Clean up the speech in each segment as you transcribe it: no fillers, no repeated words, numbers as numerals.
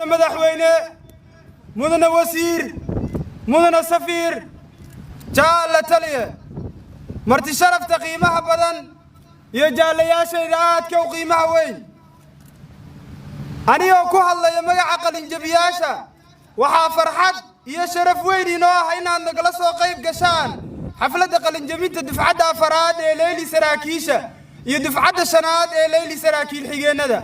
مدحوينه مدن وزير مدن سفير جال تليه مرتي شرف تقييمها بدن يجال يا شيرات كو قيمها وين أنا أكو هلا يا مجا عقل جبياشة وحا فرحت يا شرف وين ينوها هنا نقلص وقيب قشان حفلة قلن جميت دفعة فراد ليلي سراكيشة يدفعة شناد ليلي سراكيل حجينا ده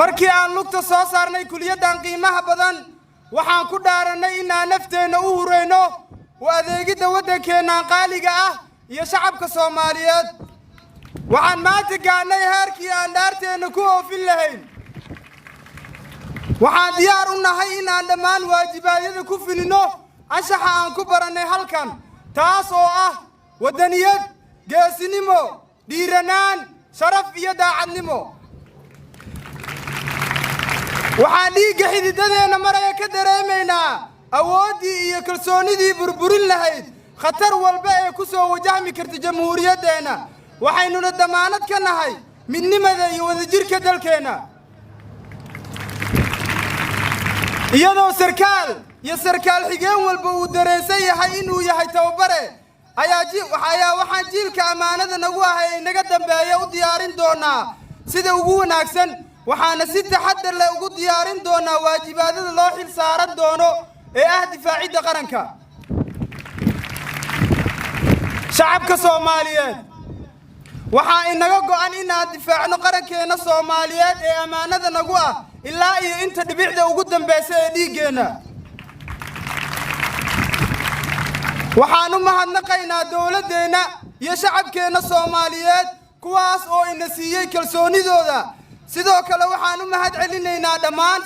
markii aan lugta soo saarnay kuliyadan qiimaha badan waxaan ku dhaaranay inaan nafteena u hureyno oo adeegida wadankeena qaaliga ah iyo shacabka Soomaaliyeed waxaan maanta gaanay heerkii aan dhaarteena ku oofin lahayn waxaan diyaar u nahay inaan dhammaan waajibaadada ku filino anshaxa aan ku baranay halkan taas oo ah wadaniyad geesinimo dhiiranaan sharaf iyo daacadnimo waxaan dhiiga xididdadeena maraya ka dareemaynaa awoodii iyo kalsoonidii burburin lahayd khatar walba ee ku soo wajahmi karta jamhuuriyaddeena waxaynuna damaanad ka nahay midnimada iyo wadajirka dalkeena iyadoo sarkaal xigeen walba uu dareensan yahay inuu yahay tababare waxaan jiilka ammaanada nagu ahay inaga dambeeya u diyaarin doonaa sida ugu wanaagsan waxaana si taxaddar leh ugu diyaarin doonaa waajibaadada loo xil saaran doono ee ah difaacidda qaranka shacabka Soomaaliyeed waxaa inaga go'an inaan difaacno qarankeena Soomaaliyeed ee ammaanada nagu ah ilaa iyo inta dhibicda ugu dambeysay ee dhiigeena waxaan u mahadnaqaynaa dawladdeena iyo shacabkeena Soomaaliyeed kuwaas oo ina siiyay kalsoonidooda sidoo kale waxaan u mahad celinaynaa dhammaan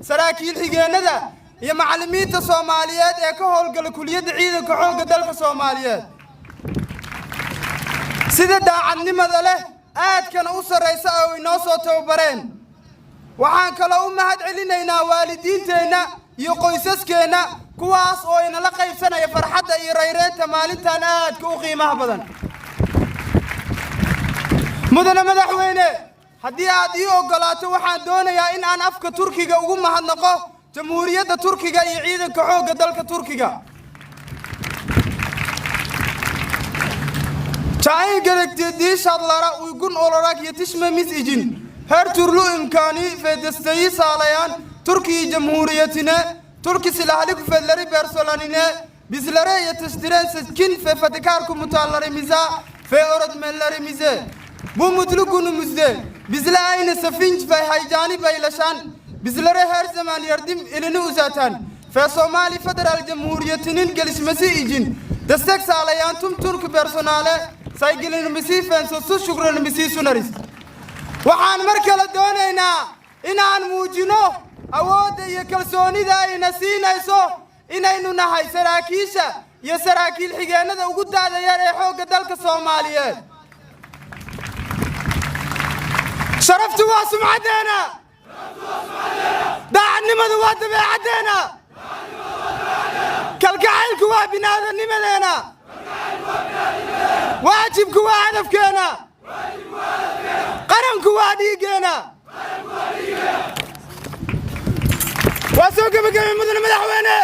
saraakiil xigeenada iyo macallimiinta Soomaaliyeed ee ka howlgala kuliyadda ciidanka xoogga dalka Soomaaliyeed sida daacadnimada leh aadkana u sareysa oo inoo soo tababareen waxaan kale u mahad celinaynaa waalidiinteena iyo qoysaskeena kuwaas oo inala qaybsanaya farxadda iyo rayreenta maalintan aadka u qiimaha badan mudane madaxweyne haddii aad ii ogolaato waxaan doonayaa in aan afka Turkiga ugu mahadnaqo jamhuuriyadda Turkiga iyo ciidanka xoogga dalka Turkiga Çayın gerektirdiği şartlara uygun olarak yetişmemiz için her türlü imkanı ve desteği sağlayan Türkiye Cumhuriyeti'ne, Türk Silahlı Kuvvetleri personeline, bizlere yetiştiren seçkin ve fedakar komutanlarımıza ve öğretmenlerimize bu mutlu günümüzde bizle aynı sevinç ve heyecanı paylaşan, bizlere her zaman yardım elini uzatan ve Somali Federal Cumhuriyeti'nin gelişmesi için destek sağlayan tüm Türk personele saygılarımızı ve sonsuz şükranımızı sunarız. Waxaan mar kale doonaynaa inaan muujino awoodda iyo kalsoonida ayna siinayso inaynu nahay saraakiisha iyo saraakiil xigeenada ugu daada yar ee xoogga dalka Soomaaliyeed شرفتوا وسمعتنا داعنimadu waa dabeecadena kalgacaylku waa binaadanimadeena waajibku waa hadafkeena qaranku waa dhiigeena waa soo gabagabay mudane madaxweyne